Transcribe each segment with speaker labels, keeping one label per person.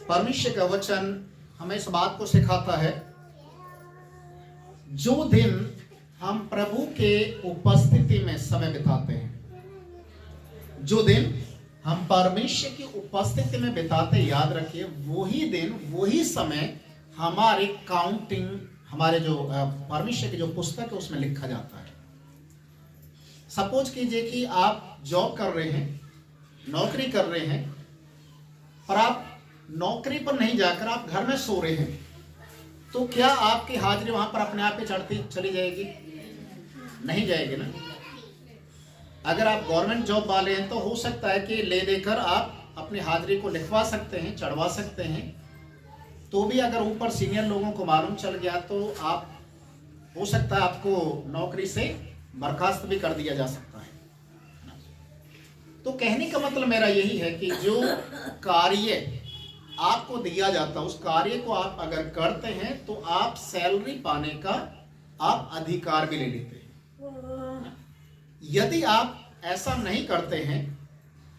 Speaker 1: परमेश्वर का वचन हमें इस बात को सिखाता है, जो दिन हम प्रभु के उपस्थिति में समय बिताते हैं, जो दिन हम परमेश्वर की उपस्थिति में बिताते, याद रखिए वही दिन वही समय हमारे काउंटिंग, हमारे जो परमेश्वर की जो पुस्तक है उसमें लिखा जाता है। सपोज कीजिए कि आप जॉब कर रहे हैं, नौकरी कर रहे हैं, और आप नौकरी पर नहीं जाकर आप घर में सो रहे हैं, तो क्या आपकी हाजिरी वहां पर अपने आप ही चढ़ती चली जाएगी? नहीं जाएगी ना। अगर आप गवर्नमेंट जॉब वाले हैं तो हो सकता है कि ले देकर आप अपनी हाजिरी को लिखवा सकते हैं, चढ़वा सकते हैं, तो भी अगर ऊपर सीनियर लोगों को मालूम चल गया तो आप, हो सकता है आपको नौकरी से बर्खास्त भी कर दिया जा सकता है। तो कहने का मतलब मेरा यही है कि जो कार्य आपको दिया जाता है उस कार्य को आप अगर करते हैं तो आप सैलरी पाने का आप अधिकार भी ले लेते हैं। यदि आप ऐसा नहीं करते हैं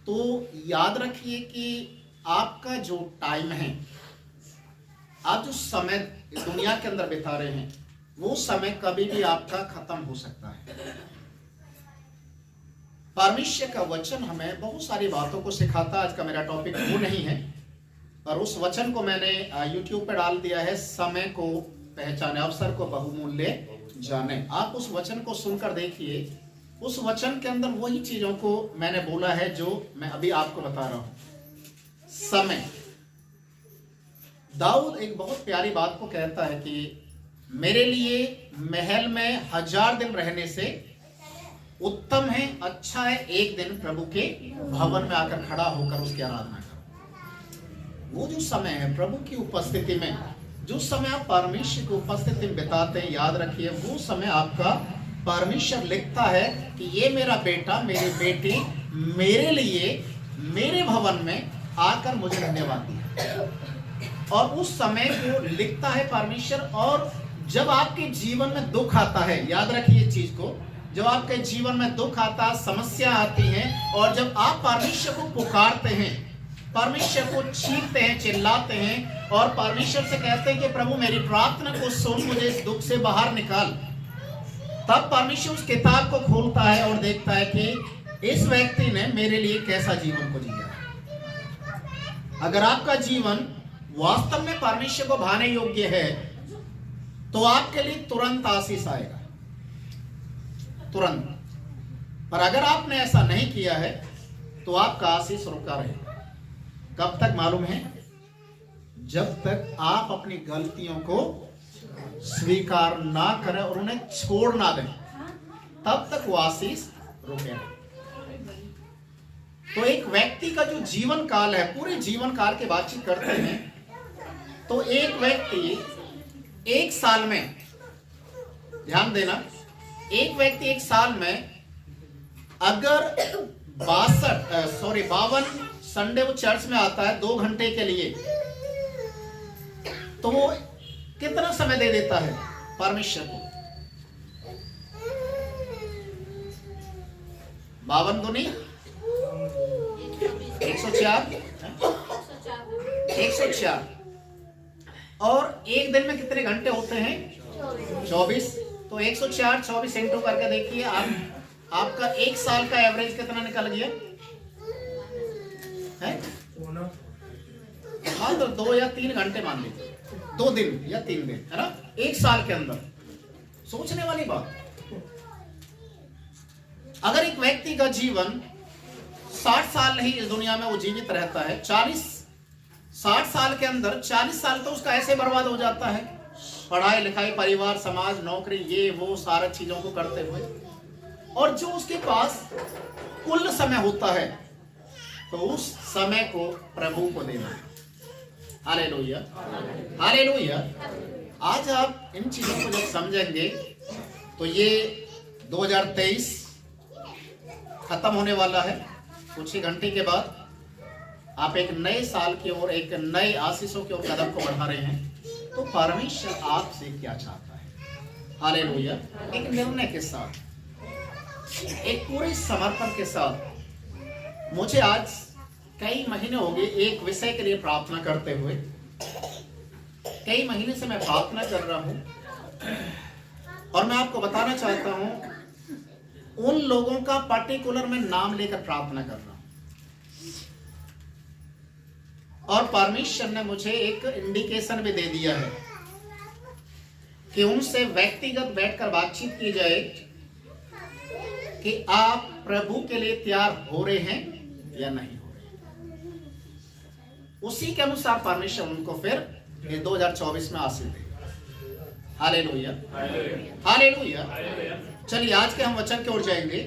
Speaker 1: तो याद रखिए कि आपका जो टाइम है, आप जो समय दुनिया के अंदर बिता रहे हैं, वो समय कभी भी आपका खत्म हो सकता है। परमेश्वर का वचन हमें बहुत सारी बातों को सिखाता। आज का मेरा टॉपिक वो नहीं है, पर उस वचन को मैंने YouTube पे डाल दिया है, समय को पहचाने, अवसर को बहुमूल्य जाने। आप उस वचन को सुनकर देखिए, उस वचन के अंदर वही चीजों को मैंने बोला है जो मैं अभी आपको बता रहा हूं। समय, दाऊद एक बहुत प्यारी बात को कहता है कि मेरे लिए महल में 1000 दिन रहने से उत्तम है, अच्छा है एक दिन प्रभु के भवन में आकर खड़ा होकर उसकी आराधना करो। वो जो समय है प्रभु की उपस्थिति में, जो समय आप परमेश्वर की उपस्थिति में बिताते हैं, याद रखिए वो समय आपका परमेश्वर लिखता है कि ये मेरा बेटा, मेरी बेटी मेरे लिए मेरे भवन में आकर मुझे धन्यवाद दिया। और उस समय को लिखता है परमेश्वर। और जब आपके जीवन में दुख आता है, याद रखिए इस चीज को, जब आपके जीवन में दुख आता, समस्या आती है, और जब आप परमेश्वर को पुकारते हैं, परमेश्वर को चीखते हैं, चिल्लाते हैं और परमेश्वर से कहते हैं कि प्रभु मेरी प्रार्थना को सुन, मुझे इस दुख से बाहर निकाल, तब परमेश्वर उस किताब को खोलता है और देखता है कि इस व्यक्ति ने मेरे लिए कैसा जीवन को जिया है। अगर आपका जीवन वास्तव में परमेश्वर को भाने योग्य है तो आपके लिए तुरंत आशीष आएगा, तुरंत। पर अगर आपने ऐसा नहीं किया है तो आपका आशीष रुका रहेगा। कब तक मालूम है? जब तक आप अपनी गलतियों को स्वीकार ना करें और उन्हें छोड़ ना दें, तब तक वो आशीष रुकेगा। तो एक व्यक्ति का जो जीवन काल है, पूरे जीवन काल की बातचीत करते हैं तो एक व्यक्ति एक साल में, ध्यान देना, एक व्यक्ति एक साल में अगर 52 संडे वो चर्च में आता है 2 घंटे के लिए, तो वो कितना समय दे देता है परमेश्वर को? 52 दूनी 104। और एक दिन में कितने घंटे होते हैं? 24। तो 104 24 इंटू करके देखिए आपका एक साल का एवरेज कितना निकल गया है? हाँ, तो 2 या 3 घंटे मान लीजिए, 2 दिन या 3 दिन, है ना, एक साल के अंदर। सोचने वाली बात। अगर एक व्यक्ति का जीवन 60 साल नहीं इस दुनिया में वो जीवित रहता है, 60 साल के अंदर 40 साल तो उसका ऐसे बर्बाद हो जाता है, पढ़ाई लिखाई, परिवार, समाज, नौकरी, ये वो सारी चीजों को करते हुए। और जो उसके पास कुल समय होता है तो उस समय को प्रभु को देना है। Hallelujah, hallelujah. आज आप इन चीजों को जब समझेंगे तो ये 2023 खत्म होने वाला है। कुछ ही घंटे के बाद आप एक नए साल की ओर, एक नए आशीषों की ओर कदम को बढ़ा रहे हैं। तो परमेश्वर आपसे क्या चाहता है? हालेलुया। एक निर्णय के साथ, एक पूरे समर्पण के साथ मुझे आज कई महीने हो गए एक विषय के लिए प्रार्थना करते हुए। कई महीने से मैं प्रार्थना कर रहा हूं और मैं आपको बताना चाहता हूं, उन लोगों का पर्टिकुलर मैं नाम लेकर प्रार्थना कर रहा हूं और परमेश्वर ने मुझे एक इंडिकेशन भी दे दिया है कि उनसे व्यक्तिगत बैठकर बातचीत की जाए कि आप प्रभु के लिए तैयार हो रहे हैं या नहीं हो रहे। उसी के अनुसार परमेश्वर उनको फिर 2024 में आशीष देगा। Hallelujah, hallelujah. चलिए आज के हम वचन की ओर जाएंगे।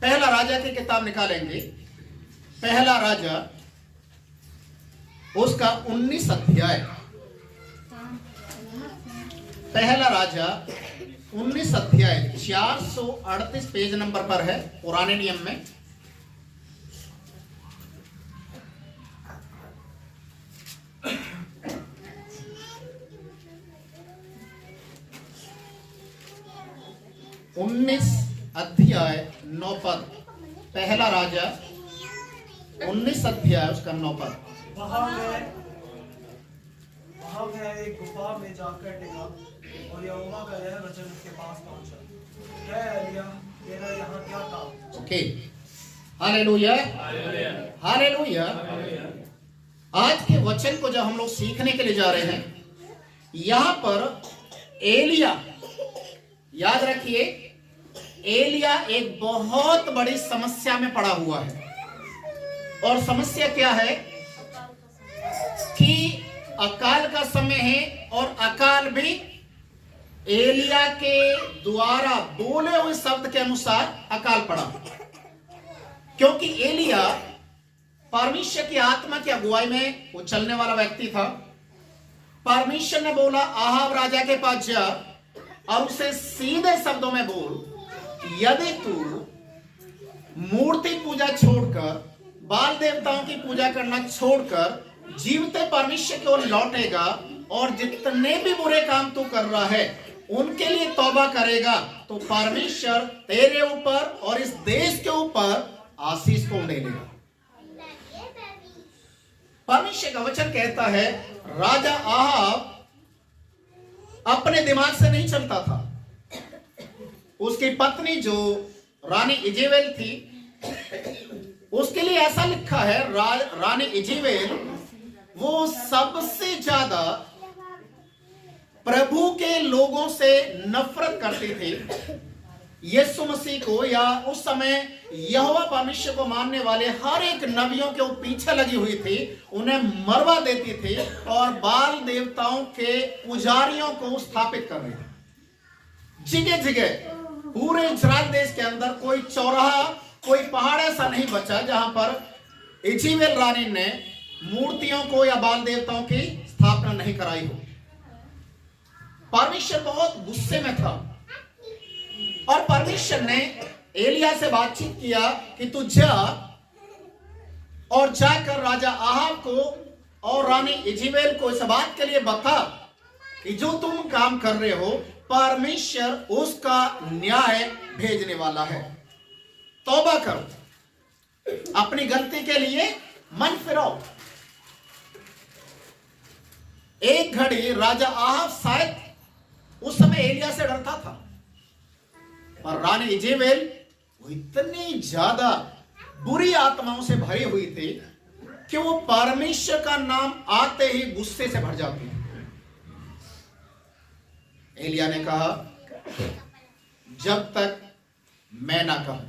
Speaker 1: पहला राजा की किताब निकालेंगे, पहला राजा उसका 19 अध्याय। पहला राजा 19 अध्याय 438 पेज नंबर पर है पुराने नियम में। उन्नीस अध्याय 9 पद, पहला राजा 19 अध्याय उसका 9 पद।
Speaker 2: वहां मैं एक गुफा में जाकर टिका और यहोवा का यह वचन उसके पास पहुंचा, हे एलिया, तेरा यहाँ क्या काम?
Speaker 1: Okay, hallelujah, hallelujah. आज के वचन को जब हम लोग सीखने के लिए जा रहे हैं, यहां पर एलिया, याद रखिए, एलिया एक बहुत बड़ी समस्या में पड़ा हुआ है। और समस्या क्या है कि अकाल का समय है और अकाल भी एलिया के द्वारा बोले हुए शब्द के अनुसार अकाल पड़ा, क्योंकि एलिया परमेश्वर की आत्मा की अगुवाई में वो चलने वाला व्यक्ति था। परमेश्वर ने बोला आहाब राजा के पास जा और उसे सीधे शब्दों में बोल, यदि तू मूर्ति पूजा छोड़कर, बाल देवताओं की पूजा करना छोड़कर जीवते परमेश्वर की ओर लौटेगा और जितने भी बुरे काम तू कर रहा है उनके लिए तौबा करेगा, तो परमेश्वर तेरे ऊपर और इस देश के ऊपर आशीष को दे देगा। परमेश्वर का वचन कहता है राजा आहाब अपने दिमाग से नहीं चलता था। उसकी पत्नी जो रानी इजेबेल थी, उसके लिए ऐसा लिखा है, रानी इजेबेल वो सबसे ज्यादा प्रभु के लोगों से नफरत करती थी। यीशु मसीह को या उस समय यहोवा परमेश्वर को मानने वाले हर एक नबियों के पीछे लगी हुई थी, उन्हें मरवा देती थी और बाल देवताओं के पुजारियों को स्थापित कर रही थी। जगह जगह पूरे इस्राएल देश के अंदर कोई चौराहा, कोई पहाड़ ऐसा नहीं बचा जहां पर इजेबेल रानी ने मूर्तियों को या बाल देवताओं की स्थापना नहीं कराई हो। परमेश्वर बहुत गुस्से में था और परमेश्वर ने एलिया से बातचीत किया कि तू जा और जाकर राजा आहाब को और रानी इजेबेल को इस बात के लिए बता कि जो तुम काम कर रहे हो परमेश्वर उसका न्याय भेजने वाला है। तौबा करो, अपनी गलती के लिए मन फिराओ। एक घड़ी राजा आहाब शायद उस समय एलिया से डरता था, पर रानी इजेबेल वो इतनी ज्यादा बुरी आत्माओं से भरी हुई थी कि वो परमेश्वर का नाम आते ही गुस्से से भर जाती। एलिया ने कहा जब तक मैं ना कहूं,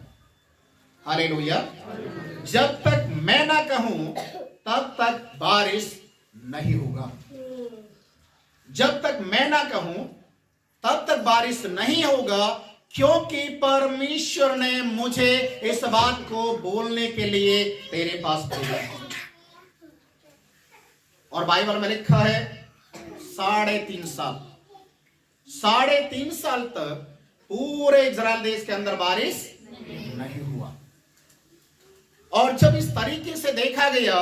Speaker 1: हालेलुया, जब तक मैं ना कहूं तब तक बारिश नहीं होगा। जब तक मैं ना कहूं तब तक बारिश नहीं होगा, क्योंकि परमेश्वर ने मुझे इस बात को बोलने के लिए तेरे पास भेजा। और बाइबल में लिखा है 3.5 साल तक पूरे इस्राएल देश के अंदर बारिश नहीं हुआ। और जब इस तरीके से देखा गया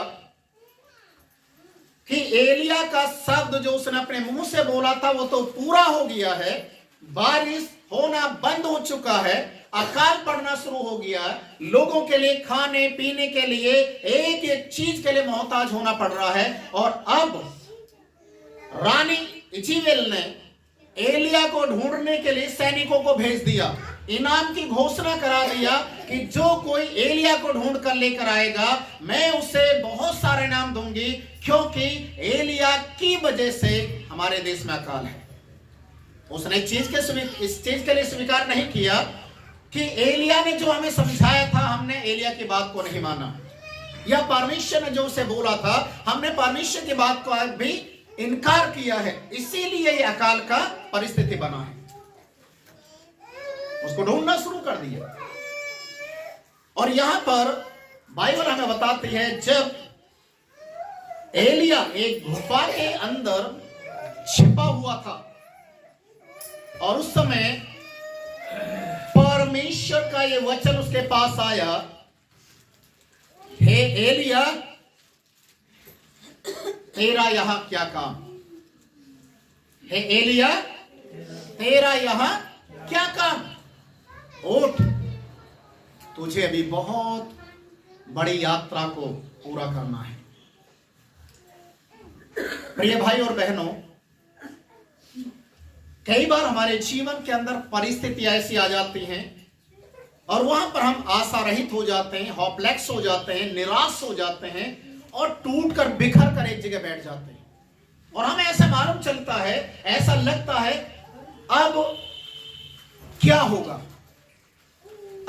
Speaker 1: कि एलिया का शब्द जो उसने अपने मुंह से बोला था वो तो पूरा हो गया है, बारिश होना बंद हो चुका है अकाल पड़ना शुरू हो गया, लोगों के लिए खाने पीने के लिए एक एक चीज के लिए मोहताज होना पड़ रहा है। और अब रानी इज़ेबेल ने एलिया को ढूंढने के लिए सैनिकों को भेज दिया, इनाम की घोषणा करा दिया कि जो कोई एलिया को ढूंढ कर लेकर आएगा मैं उसे बहुत सारे इनाम दूंगी, क्योंकि एलिया की वजह से हमारे देश में अकाल है। उसने इस चीज के लिए स्वीकार नहीं किया कि एलिया ने जो हमें समझाया था, हमने एलिया की बात को नहीं माना, या परमेश्वर ने जो उसे बोला था हमने परमेश्वर की बात को भी इनकार किया है, इसीलिए ये अकाल का परिस्थिति बना है। उसको ढूंढना शुरू कर दिया। और यहां पर बाइबल हमें बताती है, जब एलिया एक गुफा के अंदर छिपा हुआ था और उस समय परमेश्वर का ये वचन उसके पास आया, हे एलिया तेरा यहां क्या काम, हे एलिया तेरा यहां क्या काम, उठ तुझे अभी बहुत बड़ी यात्रा को पूरा करना है। प्रिय भाई और बहनों, कई बार हमारे जीवन के अंदर परिस्थितियां ऐसी आ जाती हैं और वहां पर हम आशा रहित हो जाते हैं, होपलेस हो जाते हैं, निराश हो जाते हैं और टूट कर बिखर कर एक जगह बैठ जाते हैं। और हमें ऐसा मालूम चलता है, ऐसा लगता है अब क्या होगा,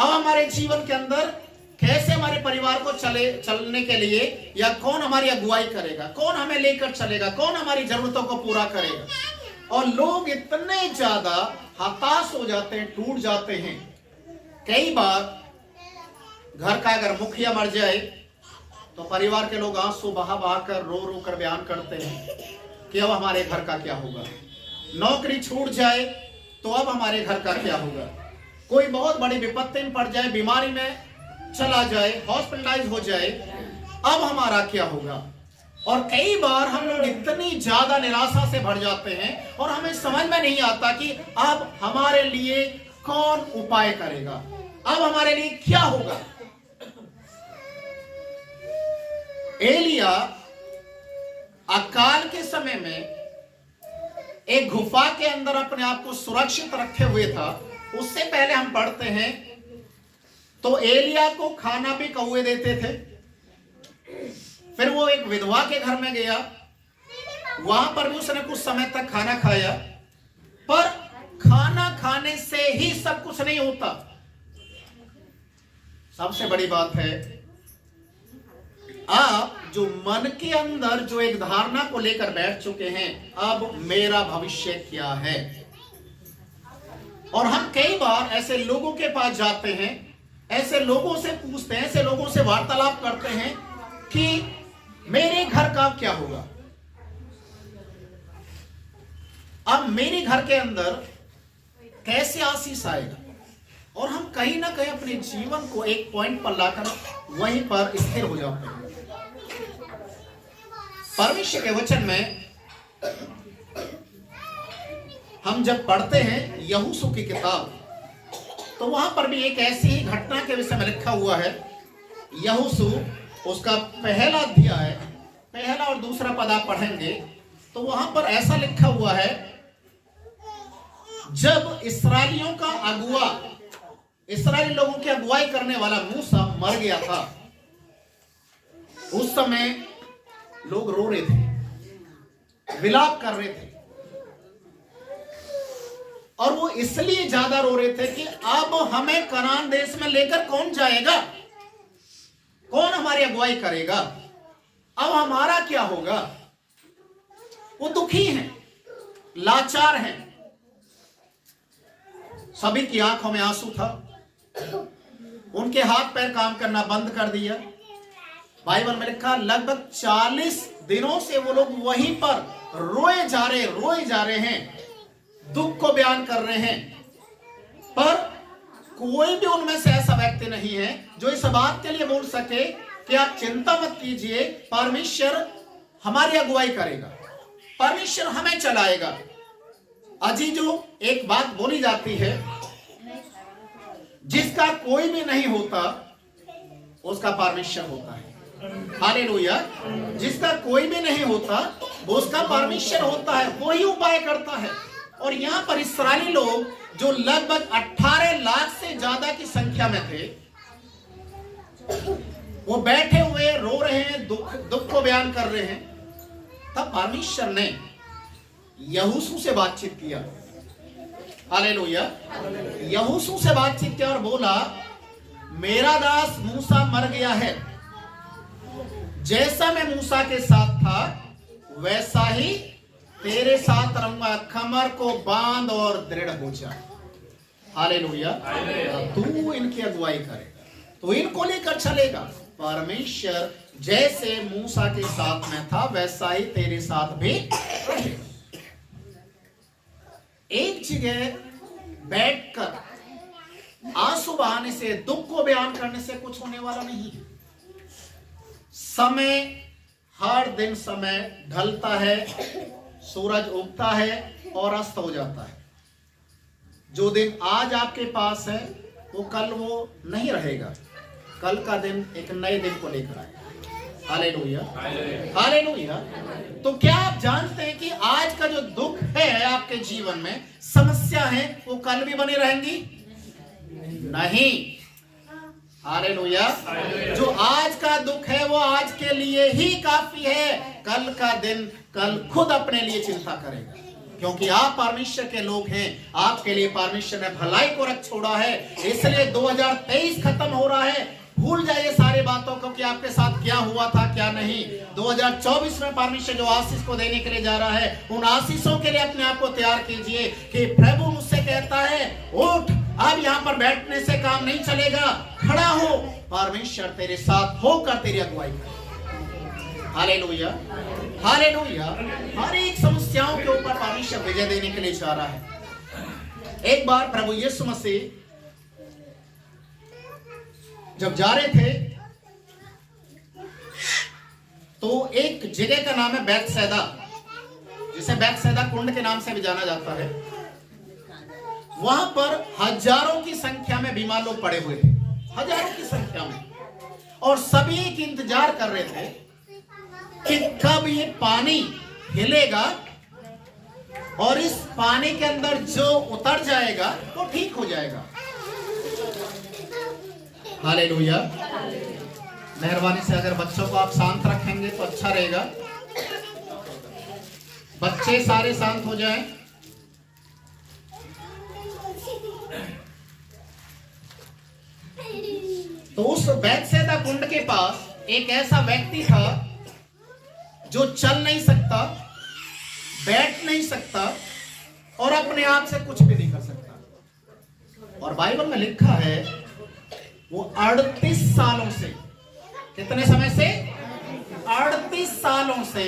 Speaker 1: अब हमारे जीवन के अंदर कैसे हमारे परिवार को चलने के लिए, या कौन हमारी अगुवाई करेगा, कौन हमें लेकर चलेगा, कौन हमारी जरूरतों को पूरा करेगा। और लोग इतने ज्यादा हताश हो जाते हैं, टूट जाते हैं। कई बार घर का अगर मुखिया मर जाए तो परिवार के लोग आंसू बहा बहा कर रो रो कर बयान करते हैं कि अब हमारे घर का क्या होगा। नौकरी छूट जाए तो अब हमारे घर का क्या होगा। कोई बहुत बड़ी विपत्ति में पड़ जाए, बीमारी में चला जाए, हॉस्पिटलाइज हो जाए, अब हमारा क्या होगा। और कई बार हम लोग इतनी ज्यादा निराशा से भर जाते हैं और हमें समझ में नहीं आता कि अब हमारे लिए कौन उपाय करेगा, अब हमारे लिए क्या होगा। एलिया अकाल के समय में एक गुफा के अंदर अपने आप को सुरक्षित रखे हुए था। उससे पहले हम पढ़ते हैं तो एलिया को खाना भी कौवे देते थे। फिर वो एक विधवा के घर में गया, वहां पर भी उसने कुछ समय तक खाना खाया, पर खाना खाने से ही सब कुछ नहीं होता। सबसे बड़ी बात है, आप जो मन के अंदर जो एक धारणा को लेकर बैठ चुके हैं, अब मेरा भविष्य क्या है। और हम कई बार ऐसे लोगों के पास जाते हैं, ऐसे लोगों से पूछते हैं, ऐसे लोगों से वार्तालाप करते हैं कि मेरे घर का क्या होगा, अब मेरे घर के अंदर कैसे आशीष आएगा। और हम कहीं ना कहीं अपने जीवन को एक पॉइंट पर लाकर वहीं पर स्थिर हो जाते हैं। परमेश्वर के वचन में हम जब पढ़ते हैं यहोशू की किताब, तो वहां पर भी एक ऐसी ही घटना के विषय में लिखा हुआ है। यहोशू उसका पहला अध्याय, पहला और दूसरा पद आप पढ़ेंगे तो वहां पर ऐसा लिखा हुआ है, जब इस्राएलियों का अगुआ, इस्राएली लोगों की अगुवाई करने वाला मूसा मर गया था, उस समय लोग रो रहे थे, विलाप कर रहे थे। और वो इसलिए ज्यादा रो रहे थे कि अब हमें कनान देश में लेकर कौन जाएगा, कौन हमारी अगुवाई करेगा, अब हमारा क्या होगा। वो दुखी हैं, लाचार हैं, सभी की आंखों में आंसू था, उनके हाथ पैर काम करना बंद कर दिया। बाइबल में लिखा लगभग 40 दिनों से वो लोग वहीं पर रोए जा रहे हैं, दुख को बयान कर रहे हैं, पर कोई भी उनमें से ऐसा व्यक्ति नहीं है जो इस बात के लिए बोल सके कि आप चिंता मत कीजिए, परमेश्वर हमारी अगुवाई करेगा, परमेश्वर हमें चलाएगा। अजी जो एक बात बोली जाती है, जिसका कोई भी नहीं होता उसका परमेश्वर होता है। हालेलुया। जिसका कोई भी नहीं होता वो उसका परमेश्वर होता है, वो ही उपाय करता है। और यहां पर इस्राएली लोग जो लगभग 18 लाख से ज्यादा की संख्या में थे, वो बैठे हुए रो रहे हैं, दुख को बयान कर रहे हैं। तब परमेश्वर ने यहोशू से बातचीत किया। हालेलुया। यहोशू से बातचीत किया और बोला, मेरा दास मूसा मर गया है, जैसा मैं मूसा के साथ था वैसा ही तेरे साथ रहूंगा, कमर को बांध और दृढ़ हो जा। हालेलुया। तू इनकी अगुवाई करेगा, तो इनको लेकर चलेगा। परमेश्वर जैसे मूसा के साथ में था वैसा ही तेरे साथ भी रहेगा। एक जगह बैठकर आंसू बहाने से, दुख को बयान करने से कुछ होने वाला नहीं है। समय हर दिन समय ढलता है, सूरज उगता है और अस्त हो जाता है। जो दिन आज आपके पास है वो कल वो नहीं रहेगा। कल का दिन एक नए दिन को लेकर आएगा। Hallelujah, hallelujah. तो क्या आप जानते हैं कि आज का जो दुख है आपके जीवन में, समस्या है, वो कल भी बनी रहेंगी? नहीं। हालेलुया। जो आज का दुख है वो आज के लिए ही काफी है। कल का दिन कल खुद अपने लिए चिंता करेगा, क्योंकि आप परमेश्वर के लोग हैं। आपके लिए परमेश्वर ने भलाई को रख छोड़ा है। इसलिए 2023 खत्म हो रहा है। भूल जाइए सारी बातों को कि आपके साथ क्या हुआ था क्या नहीं। 2024 में परमेश्वर जो आशीष को देने के लिए जा रहा है, उन आशीषों के लिए अपने आप को तैयार कीजिए कि प्रभु मुझसे कहता है, उठ, अब यहाँ पर बैठने से काम नहीं चलेगा, खड़ा हो, परमेश्वर तेरे साथ होकर तेरी अगुवाई करे। Hallelujah, hallelujah. हर एक समस्याओं के ऊपर परमेश्वर विजय देने के लिए जा रहा है। एक बार प्रभु यीशु मसीह जब जा रहे थे तो एक जगह का नाम है बैतसैदा, जिसे बैतसैदा कुंड के नाम से भी जाना जाता है। वहां पर हजारों की संख्या में बीमार लोग पड़े हुए थे, हजारों की संख्या में, और सभी एक इंतजार कर रहे थे कि कब ये पानी हिलेगा और इस पानी के अंदर जो उतर जाएगा वो ठीक हो जाएगा। हालेलुया। मेहरबानी से अगर बच्चों को आप शांत रखेंगे तो अच्छा रहेगा। बच्चे सारे शांत हो जाएं। तो उस बैतसैदा कुंड के पास एक ऐसा व्यक्ति था जो चल नहीं सकता, बैठ नहीं सकता और अपने आप से कुछ भी नहीं कर सकता। और बाइबल में लिखा है वो 38 सालों से, कितने समय से? 38 सालों से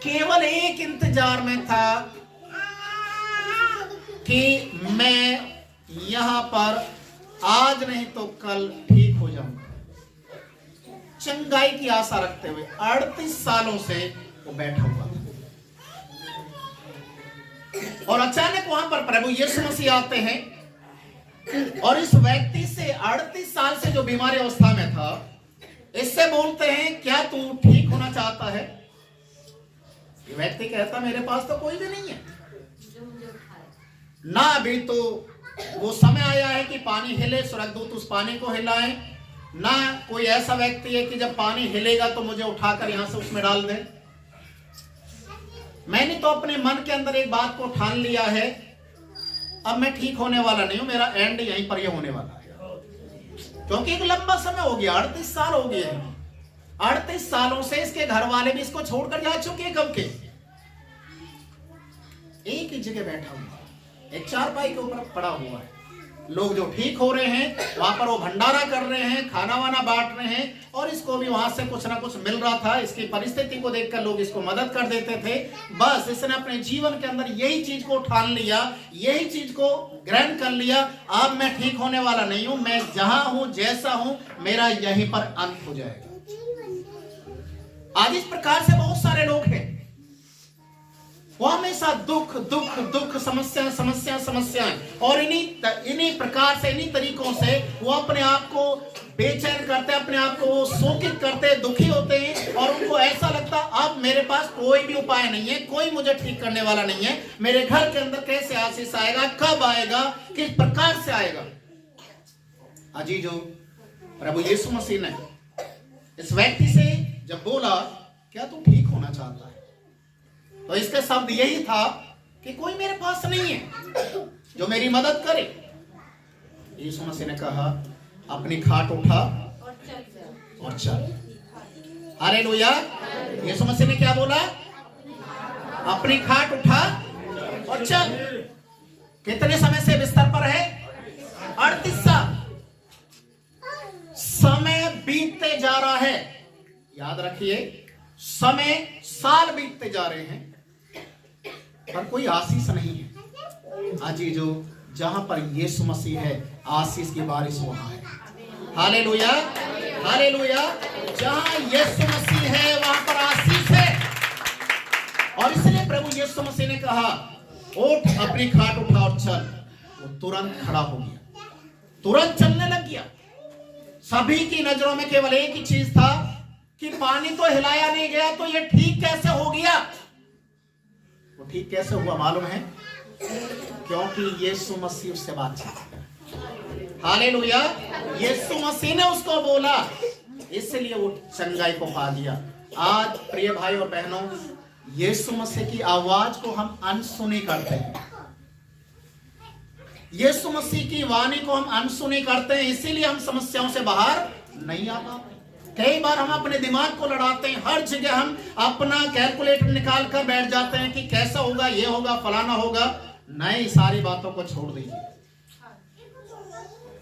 Speaker 1: केवल एक इंतजार में था कि मैं यहां पर आज नहीं तो कल ठीक हो जाऊंगा। चंगाई की आशा रखते हुए 38 सालों से वो बैठा हुआ था। और अचानक वहां पर प्रभु यीशु मसीह आते हैं और इस व्यक्ति से 38 साल से जो बीमारी अवस्था में था, इससे बोलते हैं, क्या तू ठीक होना चाहता है? ये व्यक्ति कहता, मेरे पास तो कोई भी नहीं है ना, अभी तो वो समय आया है कि पानी हिले, स्वर्गदूत उस पानी को हिलाए, ना कोई ऐसा व्यक्ति है कि जब पानी हिलेगा तो मुझे उठाकर यहां से उसमें डाल दे। मैंने तो अपने मन के अंदर एक बात को ठान लिया है, अब मैं ठीक होने वाला नहीं हूं, मेरा एंड यहीं पर ये होने वाला है। क्योंकि एक लंबा समय हो गया, 38 साल हो गए हैं। 38 सालों से इसके घर वाले भी इसको छोड़कर जा चुके हैं। कब के? एक ही जगह बैठा हुआ, एक चारपाई के ऊपर पड़ा हुआ है। लोग जो ठीक हो रहे हैं वहां पर वो भंडारा कर रहे हैं, खाना वाना बांट रहे हैं, और इसको भी वहां से कुछ ना कुछ मिल रहा था। इसकी परिस्थिति को देखकर लोग इसको मदद कर देते थे। बस इसने अपने जीवन के अंदर यही चीज को ठान लिया, यही चीज को ग्रहण कर लिया, अब मैं ठीक होने वाला नहीं हूं, मैं जहां हूं, जैसा हूं, मेरा यहीं पर अंत हो जाएगा। आज इस प्रकार से बहुत सारे लोग हैं, वो हमें हमेशा दुख दुख दुख, समस्या समस्या समस्याएं, और इन्हीं प्रकार से, इन्हीं तरीकों से वो अपने आप को बेचैन करते हैं, अपने आप को वो शोकित करते हैं, दुखी होते हैं, और उनको ऐसा लगता अब मेरे पास कोई भी उपाय नहीं है, कोई मुझे ठीक करने वाला नहीं है, मेरे घर के अंदर कैसे आशीष आएगा, कब आएगा, किस प्रकार से आएगा। अजीजो, प्रभु यीशु मसीह ने इस व्यक्ति से जब बोला क्या तू ठीक होना चाहता है, तो इसके शब्द यही था कि कोई मेरे पास नहीं है जो मेरी मदद करे। यीशु मसीह ने कहा अपनी खाट उठा और चल। हालेलुया। यीशु मसीह ने क्या बोला? अपनी खाट उठा और चल। कितने समय से बिस्तर पर है? 38 साल। समय बीतते जा रहा है, याद रखिए, समय साल बीतते जा रहे हैं, पर कोई आशीष नहीं है। अजीजो, जहां पर यीशु मसीह है आशीष की बारिश वहां है। Hallelujah, hallelujah. जहां यीशु मसीह है वहां पर आशीष है। और इसलिए प्रभु यीशु मसीह ने कहा उठ, अपनी खाट उठा और चल। वो तुरंत खड़ा हो गया, तुरंत चलने लग गया। सभी की नजरों में केवल एक ही चीज था कि पानी तो हिलाया नहीं गया, तो ये ठीक कैसे हो गया? वो ठीक कैसे हुआ मालूम है? क्योंकि यीशु मसीह उससे बातचीत किया। हालेलुया। यीशु मसीह ने उसको बोला, इसलिए वो चंगाई को पा लिया। आज प्रिय भाई और बहनों, यीशु मसीह की आवाज को हम अनसुनी करते हैं, यीशु मसीह की वाणी को हम अनसुनी करते हैं, इसीलिए हम समस्याओं से बाहर नहीं आ पाते। कई बार हम अपने दिमाग को लड़ाते हैं, हर जगह हम अपना कैलकुलेटर निकाल कर बैठ जाते हैं कि कैसा होगा, ये होगा, फलाना होगा। नहीं, सारी बातों को छोड़ दीजिए।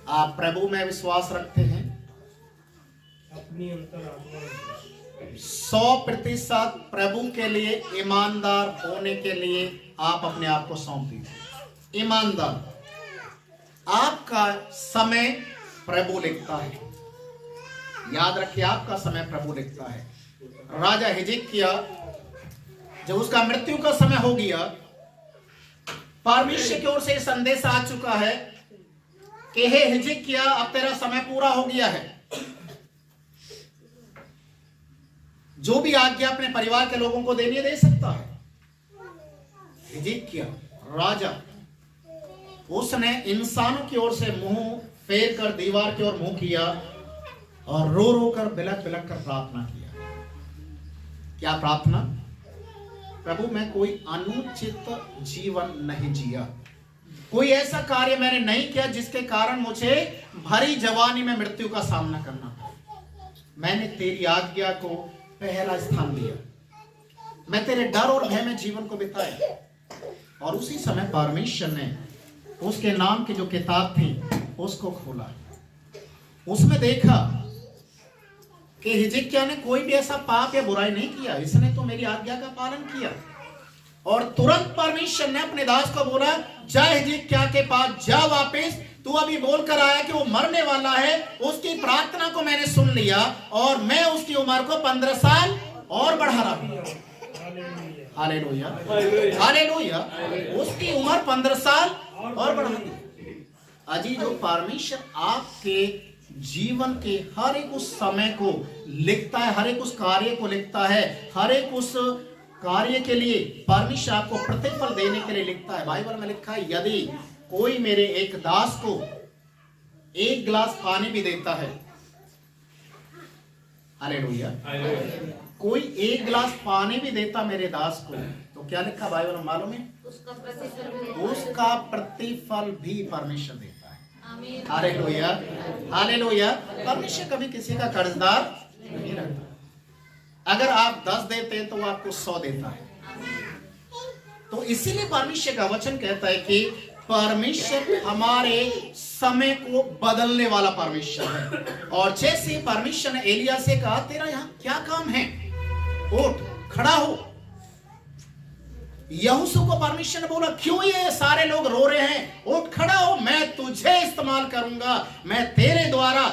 Speaker 1: आप प्रभु में विश्वास रखते हैं, 100% प्रभु के लिए ईमानदार होने के लिए आप अपने आप को सौंप दीजिए। ईमानदार, आपका समय प्रभु लिखता है, याद रखिए, आपका समय प्रभु लिखता है। राजा हिजकिय्याह जब उसका मृत्यु का समय हो गया, परमेश्वर की ओर से संदेश आ चुका है कि हे हिजकिय्याह, अब तेरा समय पूरा हो गया है। जो भी आज्ञा अपने परिवार के लोगों को देनी दे सकता है। हिजकिय्याह राजा, उसने इंसानों की ओर से मुंह फेर कर दीवार की ओर मुंह किया और रो रो कर बिलक बिलक कर प्रार्थना किया। क्या प्रार्थना? प्रभु, मैं कोई अनुचित जीवन नहीं जिया, कोई ऐसा कार्य मैंने नहीं किया जिसके कारण मुझे भरी जवानी में मृत्यु का सामना करना पड़ा। मैंने तेरी आज्ञा को पहला स्थान दिया, मैं तेरे डर और भय में जीवन को बिताया। और उसी समय परमेश्वर ने उसके नाम की जो किताब थी उसको खोला, उसमें देखा कि हिजकिय्याह ने कोई भी ऐसा पाप या बुराई नहीं किया, इसने तो मेरी आज्ञा का पालन किया। और तुरंत परमेश्वर ने अपने दास को बोला, जा हिजकिय्याह के पास जा वापस, तू अभी बोल कर आया कि वो मरने वाला है, उसकी प्रार्थना को मैंने सुन लिया और मैं उसकी उम्र को 15 साल और बढ़ा रहा हूं। Hallelujah, hallelujah. उसकी उम्र 15 साल और बढ़ा दी। अजी, जो परमेश्वर आपके जीवन के हर एक उस समय को लिखता है, हर एक उस कार्य को लिखता है, हर एक उस कार्य के लिए परमेश्वर आपको प्रतिफल देने के लिए लिखता है। बाइबल में लिखा है, यदि कोई मेरे एक दास को एक गिलास पानी भी देता है, हालेलुया, कोई एक गिलास पानी भी देता मेरे दास को, तो क्या लिखा बाइबल में मालूम है? उसका प्रतिफल भी परमेश्वर देता है। Hallelujah, hallelujah. परमेश्वर कभी किसी का कर्जदार नहीं रहता। अगर आप 10 देते हैं तो वो आपको 100 देता है। तो इसीलिए परमेश्वर का वचन कहता है कि परमेश्वर हमारे समय को बदलने वाला परमेश्वर है। और जैसे परमेश्वर ने एलिया से कहा, तेरा यहां क्या काम है, उठ खड़ा हो। यहोशू को परमेश्वर ने बोला, क्यों ये सारे लोग रो रहे हैं, उठ खड़ा हो, मैं तुझे इस्तेमाल करूंगा, मैं तेरे द्वारा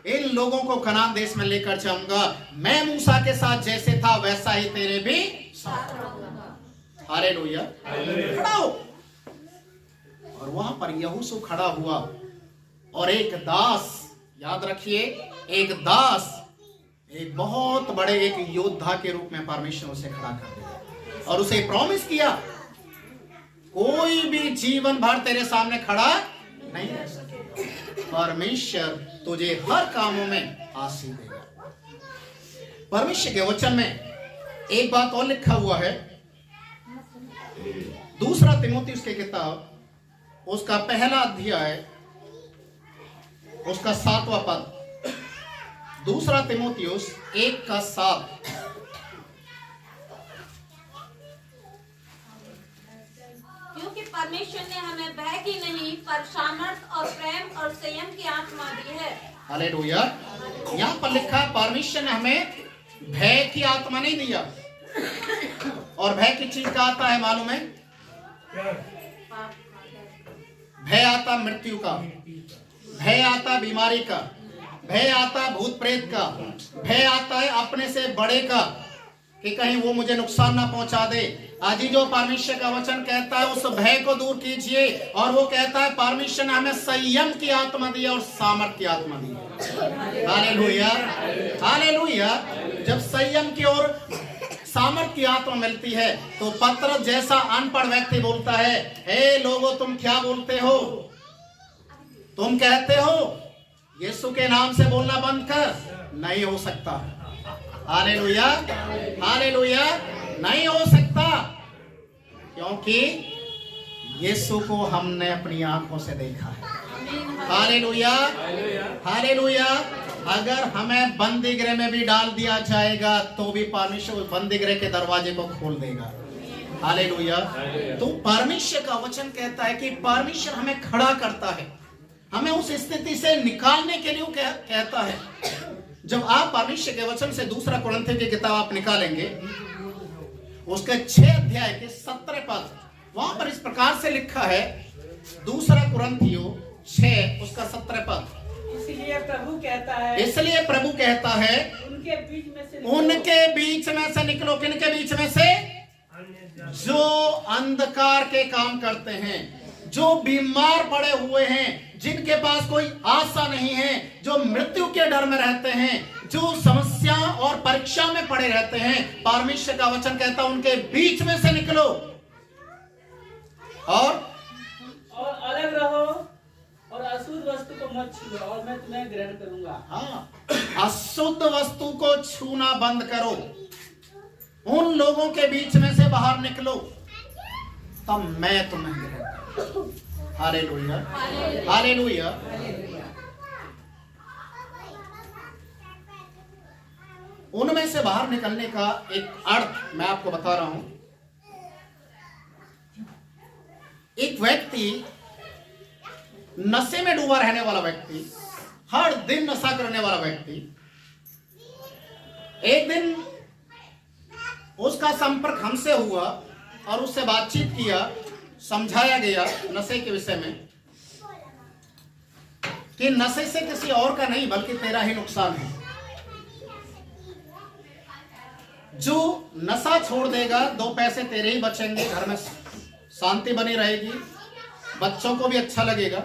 Speaker 1: इन लोगों को कनान देश में लेकर जाऊंगा। मैं मूसा के साथ जैसे था वैसा ही तेरे भी साथ रहूंगा। हालेलुया, खड़ा हो। और वहां पर यहोशू खड़ा हुआ और एक दास, याद रखिए, एक दास एक बहुत बड़े एक योद्धा के रूप में परमेश्वर उसे खड़ा कर दिया और उसे प्रॉमिस किया कोई भी जीवन भर तेरे सामने खड़ा नहीं रह सकेगा, परमेश्वर तुझे हर कामों में आशीष देगा। परमेश्वर के वचन में एक बात और लिखा हुआ है, दूसरा तीमुथियुस की किताब उसका पहला अध्याय उसका 7वां पद, दूसरा तीमुथियुस 1:7।
Speaker 3: क्योंकि परमेश्वर ने हमें भय की नहीं पर सामर्थ और प्रेम और संयम की आत्मा दी है।
Speaker 1: हालेलुया। यहाँ पर लिखा है परमेश्वर ने हमें भय की आत्मा नहीं दिया। और भय की चीज का आता है मालूम है? भय आता मृत्यु का, भय आता बीमारी का, भय आता भूत प्रेत का, भय आता है अपने से बड़े का कि कहीं वो मुझे नुकसान ना पहुंचा दे। आज ही जो परमेश्वर का वचन कहता है उस भय को दूर कीजिए और वो कहता है परमेश्वर ने हमें संयम की आत्मा दी और सामर्थ की आत्मा दी। Hallelujah, hallelujah. जब संयम की और सामर्थ की आत्मा मिलती है तो पतरस जैसा अनपढ़ व्यक्ति बोलता है, हे लोगों तुम क्या बोलते हो? तुम कहते हो यीशु के नाम से बोलना बंद कर, नहीं हो सकता। हालेलुया, हालेलुया, नहीं हो सकता, क्योंकि यीशु को हमने अपनी आंखों से देखा है। Hallelujah, hallelujah. अगर हमें बंदी गृह में भी डाल दिया जाएगा तो भी परमेश्वर बंदी गृह के दरवाजे को खोल देगा। हालेलुया। तो परमेश्वर का वचन कहता है कि परमेश्वर हमें खड़ा करता है, हमें उस स्थिति से निकालने के लिए कहता है। जब आप परमेश्वर के वचन से दूसरा कुरिन्थियों की किताब आप निकालेंगे उसके 6 अध्याय के 17 पद, वहां पर इस प्रकार से लिखा है, दूसरा कुरिन्थियों 6 उसका 17 पद,
Speaker 4: इसलिए प्रभु कहता है,
Speaker 1: इसलिए प्रभु कहता है
Speaker 4: उनके बीच में से निकलो।
Speaker 1: उनके बीच में से निकलो। किनके बीच में से? जो अंधकार के काम करते हैं, जो बीमार पड़े हुए हैं, जिनके पास कोई आशा नहीं है, जो मृत्यु के डर में रहते हैं, जो समस्या और परीक्षा में पड़े रहते हैं, परमेश्वर का वचन कहता है उनके बीच में से निकलो और
Speaker 4: अलग रहो और अशुद्ध वस्तु को मत छुओ और मैं तुम्हें ग्रहण करूंगा।
Speaker 1: हाँ, अशुद्ध वस्तु को छूना बंद करो, उन लोगों के बीच में से बाहर निकलो, तब मैं तुम्हें ग्रहण करूंगा। Hallelujah, hallelujah. उनमें से बाहर निकलने का एक अर्थ मैं आपको बता रहा हूं। एक व्यक्ति, नशे में डूबा रहने वाला व्यक्ति, हर दिन नशा करने वाला व्यक्ति, एक दिन उसका संपर्क हमसे हुआ और उससे बातचीत किया, समझाया गया नशे के विषय में कि नशे से किसी और का नहीं बल्कि तेरा ही नुकसान है। जो नशा छोड़ देगा 2 पैसे तेरे ही बचेंगे, घर में शांति बनी रहेगी, बच्चों को भी अच्छा लगेगा।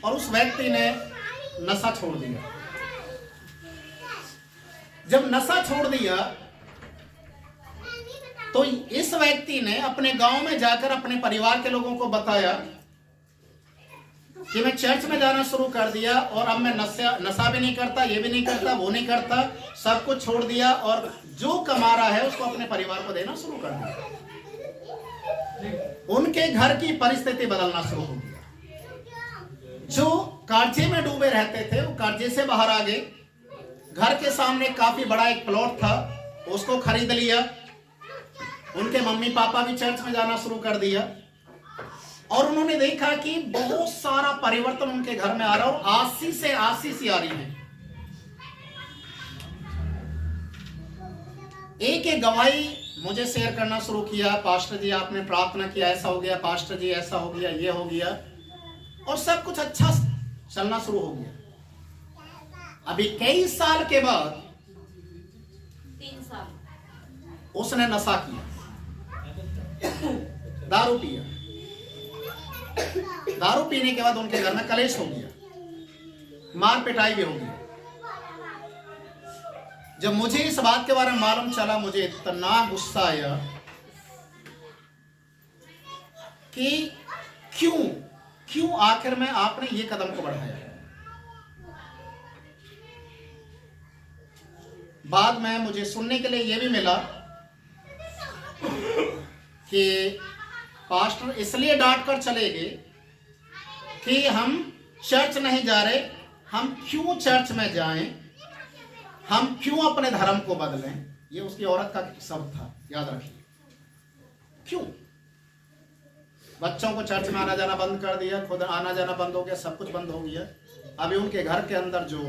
Speaker 1: और उस व्यक्ति ने नशा छोड़ दिया। जब नशा छोड़ दिया तो इस व्यक्ति ने अपने गांव में जाकर अपने परिवार के लोगों को बताया कि मैं चर्च में जाना शुरू कर दिया और अब मैं नशा भी नहीं करता, ये भी नहीं करता, वो नहीं करता, सब कुछ छोड़ दिया और जो कमा रहा है उसको अपने परिवार को देना शुरू कर दिया। उनके घर की परिस्थिति बदलना शुरू हो गया। जो कर्जे में डूबे रहते थे वो कर्जे से बाहर आ गए। घर के सामने काफी बड़ा एक प्लॉट था, उसको खरीद लिया। उनके मम्मी पापा भी चर्च में जाना शुरू कर दिया और उन्होंने देखा कि बहुत सारा परिवर्तन उनके घर में आ रहा और आशीष से आशीष ही आ रही है। एक गवाही मुझे शेयर करना शुरू किया, पास्टर जी आपने प्रार्थना किया, ऐसा हो गया, पास्टर जी ऐसा हो गया, ये हो गया, और सब कुछ अच्छा चलना शुरू हो गया। अभी कई साल के बाद
Speaker 3: 3 साल
Speaker 1: उसने नशा किया दारू पिया। दारू पीने के बाद उनके घर में कलेश हो गया, मार पिटाई भी हो गई। जब मुझे इस बात के बारे में मालूम चला, मुझे इतना गुस्सा आया कि क्यों आखिर में आपने ये कदम को बढ़ाया। बाद में मुझे सुनने के लिए ये भी मिला कि पास्टर इसलिए डांट कर चले गए कि हम चर्च नहीं जा रहे, हम क्यों चर्च में जाएं, हम क्यों अपने धर्म को बदलें। ये उसकी औरत का शब्द था, याद रखिए। क्यों? बच्चों को चर्च में आना जाना बंद कर दिया, खुद आना जाना बंद हो गया, सब कुछ बंद हो गया। अभी उनके घर के अंदर जो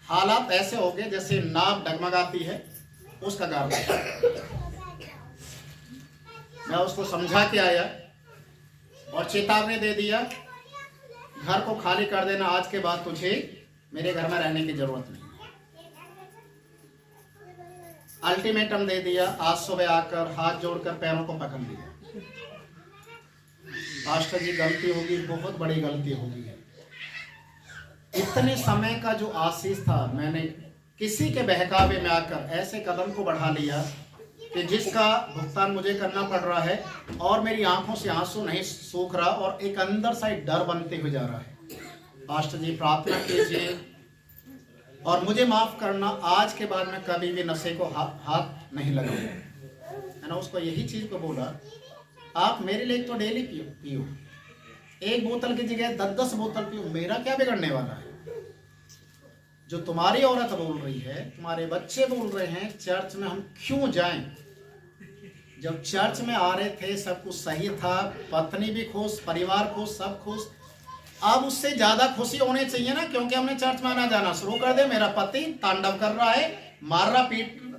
Speaker 1: हालात ऐसे हो गए जैसे नाव डगमगाती है, उसका गार्ड। मैं उसको समझा के आया और चेतावनी दे दिया, घर को खाली कर देना, आज के बाद तुझे मेरे घर में रहने की जरूरत नहीं। अल्टीमेटम दे दिया। आज सुबह आकर हाथ जोड़कर पैरों को पकड़ लिया, पास्टर जी गलती होगी, बहुत बड़ी गलती होगी है। इतने समय का जो आशीष था, मैंने किसी के बहकावे में आकर ऐसे कदम को बढ़ा लिया कि जिसका भुगतान मुझे करना पड़ रहा है और मेरी आंखों से आंसू नहीं सूख रहा और एक अंदर सा एक डर बनते हुए जा रहा है। पास्टर जी प्रार्थना कीजिए और मुझे माफ करना, आज के बाद मैं कभी भी नशे को हाथ नहीं लगाऊंगा। मैंने उसको यही चीज को बोला, आप मेरे लिए तो डेली पियो, एक बोतल की जगह 10-10 बोतल पियो, मेरा क्या बिगड़ने वाला है। जो तुम्हारी औरत बोल रही है, तुम्हारे बच्चे बोल रहे हैं, चर्च में हम क्यों जाएं। जब चर्च में आ रहे थे सब कुछ सही था, पत्नी भी खुश, परिवार खुश, सब खुश। अब उससे ज्यादा खुशी होनी चाहिए ना, क्योंकि हमने चर्च में आना जाना शुरू कर दे। मेरा पति तांडव कर रहा है, मार रहा,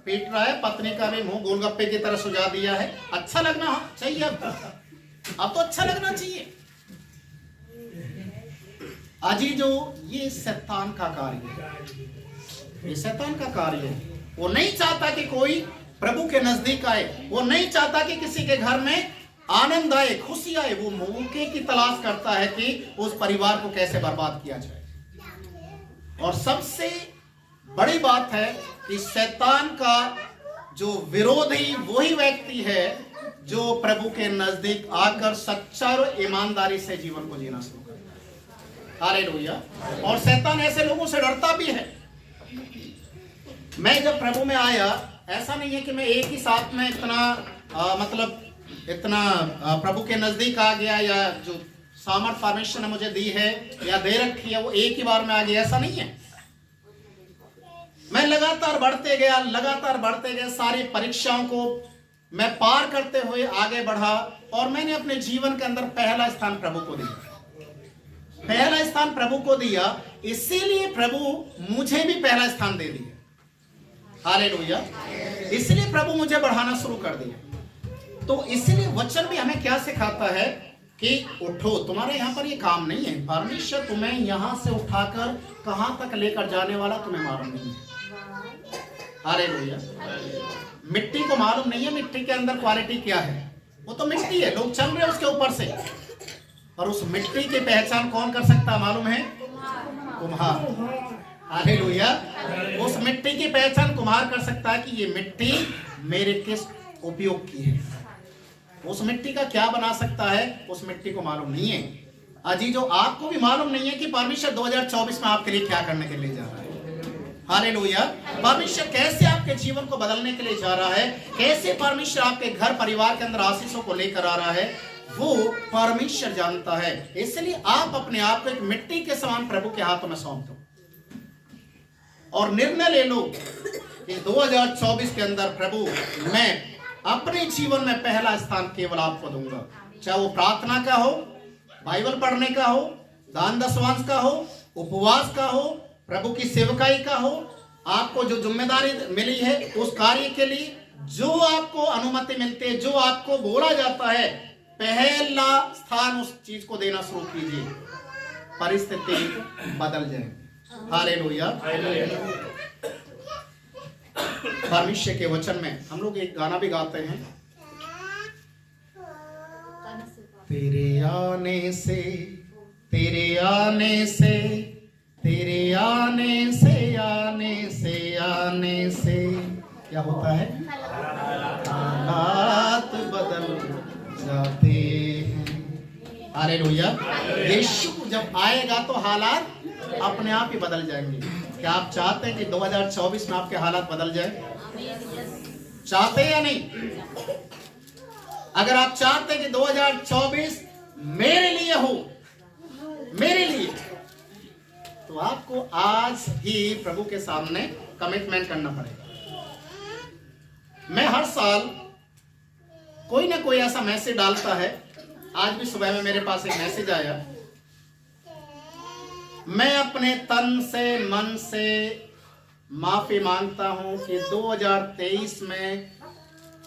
Speaker 1: पीट रहा है, पत्नी का भी मुंह गोलगप्पे की तरह सुझा दिया है। अच्छा लगना चाहिए, अब तो अच्छा लगना चाहिए। अजी जो ये शैतान का कार्य है, ये शैतान का कार्य है। वो नहीं चाहता कि कोई प्रभु के नजदीक आए, वो नहीं चाहता कि किसी के घर में आनंद आए, खुशी आए। वो मौके की तलाश करता है कि उस परिवार को कैसे बर्बाद किया जाए। और सबसे बड़ी बात है कि शैतान का जो विरोधी वही व्यक्ति है जो प्रभु के नजदीक आकर सच्चा और ईमानदारी से जीवन को जीना शुरू करता है। हालेलुया। और शैतान ऐसे लोगों से डरता भी है। मैं जब प्रभु में आया, ऐसा नहीं है कि मैं एक ही साथ में इतना प्रभु के नजदीक आ गया, या जो सामर्थ परमेश्वर ने मुझे दी है या दे रखी है वो एक ही बार में आ गया, ऐसा नहीं है। मैं लगातार बढ़ते गया, सारी परीक्षाओं को मैं पार करते हुए आगे बढ़ा और मैंने अपने जीवन के अंदर पहला स्थान प्रभु को दिया। इसीलिए प्रभु मुझे भी पहला स्थान दे दिया। हालेलुया। इसलिए प्रभु मुझे बढ़ाना शुरू कर दिया। तो इसीलिए वचन भी हमें क्या सिखाता है कि उठो, तुम्हारे यहाँ पर ये काम नहीं है। परमेश्वर तुम्हें यहाँ से उठाकर कहां तक लेकर जाने वाला तुम्हें मालूम नहीं है। हालेलुया। मिट्टी को मालूम नहीं है मिट्टी के अंदर क्वालिटी क्या है। वो तो मिट्टी है, लोग चल रहे हैं उसके ऊपर से, और उस मिट्टी की पहचान कौन कर सकता है मालूम है? कुम्हार। हालेलुया। उस मिट्टी की पहचान कुम्हार कर सकता है कि ये मिट्टी मेरे किस उपयोग की है। उस मिट्टी का क्या बना सकता है उस मिट्टी को मालूम नहीं है। अजी जो आपको भी मालूम नहीं है कि परमेश्वर 2024 में आपके लिए क्या करने के लिए जा रहा है। हालेलुया। परमेश्वर कैसे आपके जीवन को बदलने के लिए जा रहा है, कैसे परमेश्वर आपके घर परिवार के अंदर आशीषों को लेकर आ रहा है, वो परमेश्वर जानता है। इसलिए आप अपने आप को एक मिट्टी के समान प्रभु के हाथों में सौंप दो और निर्णय ले लो कि 2024 के अंदर प्रभु मैं अपने जीवन में पहला स्थान केवल आपको दूंगा। चाहे वो प्रार्थना का हो, बाइबल पढ़ने का हो, दान दशवांश का हो, उपवास का हो, प्रभु की सेवकाई का हो, आपको जो जिम्मेदारी मिली है उस कार्य के लिए जो आपको अनुमति मिलती है, जो आपको बोला जाता है, पहला स्थान उस चीज को देना शुरू कीजिए, परिस्थिति बदल जाए। हालेलुया। परमेश्वर के वचन में हम लोग एक गाना भी गाते हैं तेरे आने से, तेरे आने से, तेरे आने से, आने से, आने से क्या होता है? हालात बदल जाते हैं। हालेलुया। यीशु जब आएगा तो हालात अपने आप ही बदल जाएंगे। क्या आप चाहते हैं कि 2024 में आपके हालात बदल जाए? चाहते हैं या नहीं? अगर आप चाहते हैं कि 2024 मेरे लिए हो, मेरे लिए, तो आपको आज ही प्रभु के सामने कमिटमेंट करना पड़ेगा। मैं हर साल कोई ना कोई ऐसा मैसेज डालता है। आज भी सुबह में मेरे पास एक मैसेज आया। मैं अपने तन से, मन से माफी मांगता हूं कि 2023 में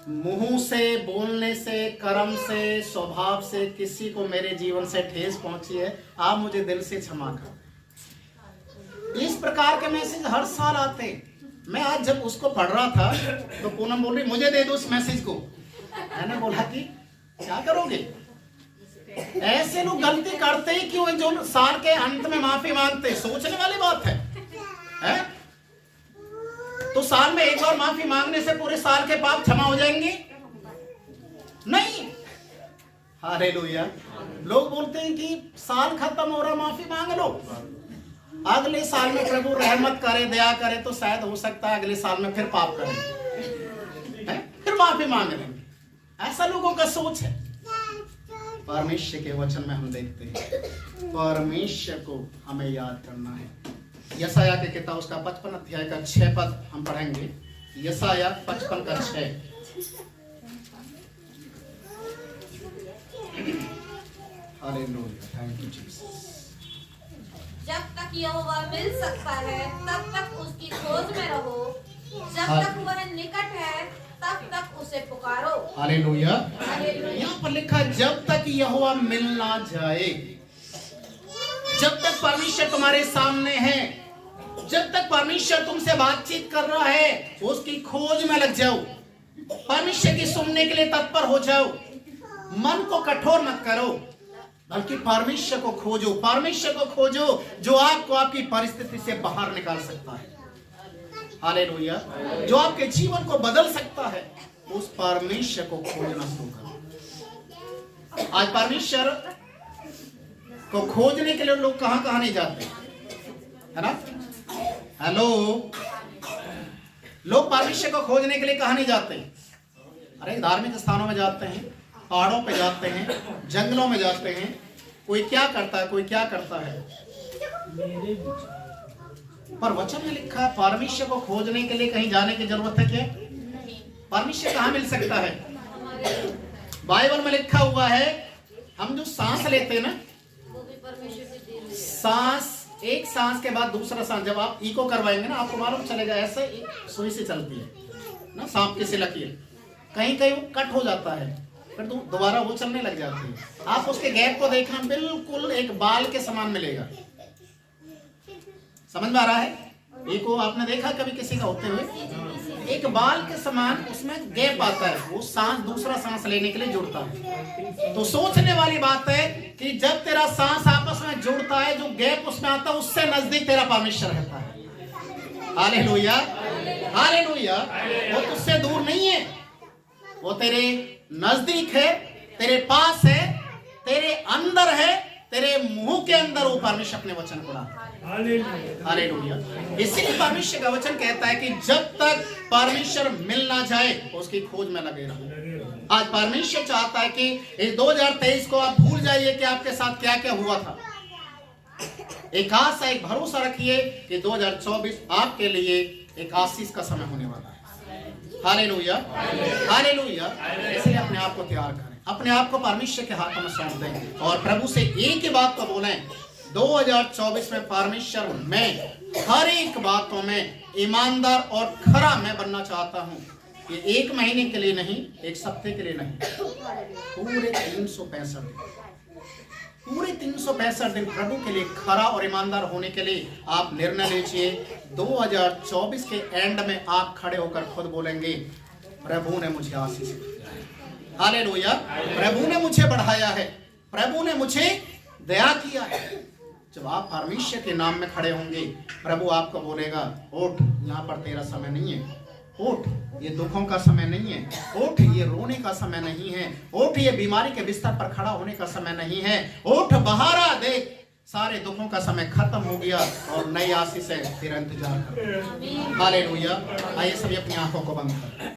Speaker 1: मुंह से, बोलने से, कर्म से, स्वभाव से किसी को मेरे जीवन से ठेस पहुंची है। आप मुझे दिल से क्षमा कर। इस प्रकार के मैसेज हर साल आते हैं। मैं आज जब उसको पढ़ रहा था तो पूनम बोल रही मुझे दे दो उस मैसेज को। मैंने बोला कि क्या करोगे? ऐसे लोग गलती करते ही क्यों हैं जो साल के अंत में माफी मांगते हैं? सोचने वाली बात है? तो साल में एक बार माफी मांगने से पूरे साल के पाप क्षमा हो जाएंगे? नहीं। हालेलुया। लोग बोलते हैं कि साल खत्म हो रहा, माफी मांग लो, अगले साल में प्रभु रहमत करे, दया करे तो शायद हो सकता है अगले साल में फिर पाप करेंगे, फिर माफी मांग लेंगे। ऐसा लोगों का सोच है। परमेश्वर के वचन में हम देखते हैं परमेश्वर को हमें याद करना है। यशायाह के किताब उसका 55 अध्याय का 6 पद हम पढ़ेंगे। यशायाह 55 का 6। Hallelujah, thank you Jesus.
Speaker 3: जब तक यहोवा मिल सकता है तब तक उसकी खोज में रहो, जब तक वह निकट है तब तक उसे पुकारो।
Speaker 1: हालेलुया।
Speaker 3: हालेलुया।
Speaker 1: यहाँ पर लिखा जब तक यहोवा मिल ना जाए, जब तक परमेश्वर तुम्हारे सामने है, जब तक परमेश्वर तुमसे बातचीत कर रहा है, उसकी खोज में लग जाओ। परमेश्वर की सुनने के लिए तत्पर हो जाओ। मन को कठोर मत करो, बल्कि परमेश्वर को खोजो। परमेश्वर को खोजो जो आपको आपकी परिस्थिति से बाहर निकाल सकता है। हालेलुया। जो आपके जीवन को बदल सकता है, उस परमेश्वर को खोजना शुरू करो। आज परमेश्वर को खोजने के लिए लोग कहां कहां नहीं जाते, है ना? हेलो, लोग परमेश्वर को खोजने के लिए कहां नहीं जाते? अरे धार्मिक स्थानों में जाते हैं, पहाड़ों पे जाते हैं, जंगलों में जाते हैं। कोई क्या करता है, कोई क्या करता है। पर वचन में लिखा है परमेश्वर को खोजने के लिए कहीं जाने की जरूरत है क्या? परमेश्वर कहां मिल सकता है? बाइबल में लिखा हुआ है हम जो सांस लेते हैं ना,
Speaker 3: वो भी परमेश्वर की दी हुई है।
Speaker 1: सांस, एक सांस के बाद दूसरा सांस जब आप इको करवाएंगे ना, आपको मालूम चलेगा ऐसे एक सुई से चलती है ना, सांप की सी लकीर। कहीं कहीं वो कट हो जाता है, फिर दोबारा वो चलने लग जाती है। आप उसके गैप को देखना, बिल्कुल एक बाल के समान मिलेगा। समझ में आ रहा है? इको आपने देखा कभी किसी का होते हुए? एक बाल के समान उसमें गैप आता है, वो सांस दूसरा सांस लेने के लिए जुड़ता है। तो सोचने वाली बात है कि जब तेरा सांस आपस में जुड़ता है, जो गैप उसमें आता है, उससे नजदीक तेरा परमेश्वर रहता है। Hallelujah, hallelujah. वो तुझसे दूर नहीं है, वो तेरे नजदीक है, तेरे पास है, तेरे अंदर है, तेरे मुंह के अंदर वो परमेश्वर अपने वचन को डालता है। हालेलुया। इसीलिए परमेश्वर का वचन कहता है कि जब तक परमेश्वर मिल ना जाए उसकी खोज में लगे रहो। आज परमेश्वर चाहता है कि इस 2023 को आप भूल जाइए कि आपके साथ क्या क्या हुआ था। एक आशा, एक भरोसा रखिए कि 2024 आपके लिए एक आशीष का समय होने वाला है। Hallelujah, hallelujah. इसलिए अपने आप को तैयार करें, अपने आप को परमेश्वर के हाथों में सौंप दें और प्रभु से एक ही बात को बोलें, 2024 में परमेश्वर मैं हर एक बातों में ईमानदार और खरा मैं बनना चाहता हूँ। ये एक महीने के लिए नहीं, एक सप्ताह के लिए नहीं, पूरे 365 दिन, पूरे 365 दिन प्रभु के लिए खरा और ईमानदार होने के लिए आप निर्णय लीजिए। 2024 के एंड में आप खड़े होकर खुद बोलेंगे, प्रभु ने मुझे आशीष दिया है। हालेलुया। प्रभु ने मुझे बढ़ाया है, प्रभु ने मुझे दया किया है। जब आप परमेश्वर के नाम में खड़े होंगे, प्रभु आपको बोलेगा, उठ, यहाँ पर तेरा समय नहीं है, उठ, ये दुखों का समय नहीं है, उठ, ये रोने का समय नहीं है, उठ, ये बीमारी के बिस्तर पर खड़ा होने का समय नहीं है, उठ, बाहर आ, देख, सारे दुखों का समय खत्म हो गया और नई आशीष है, तेरा इंतजार कर। हालेलुया। आइए सभी अपनी आंखों को बंद करें।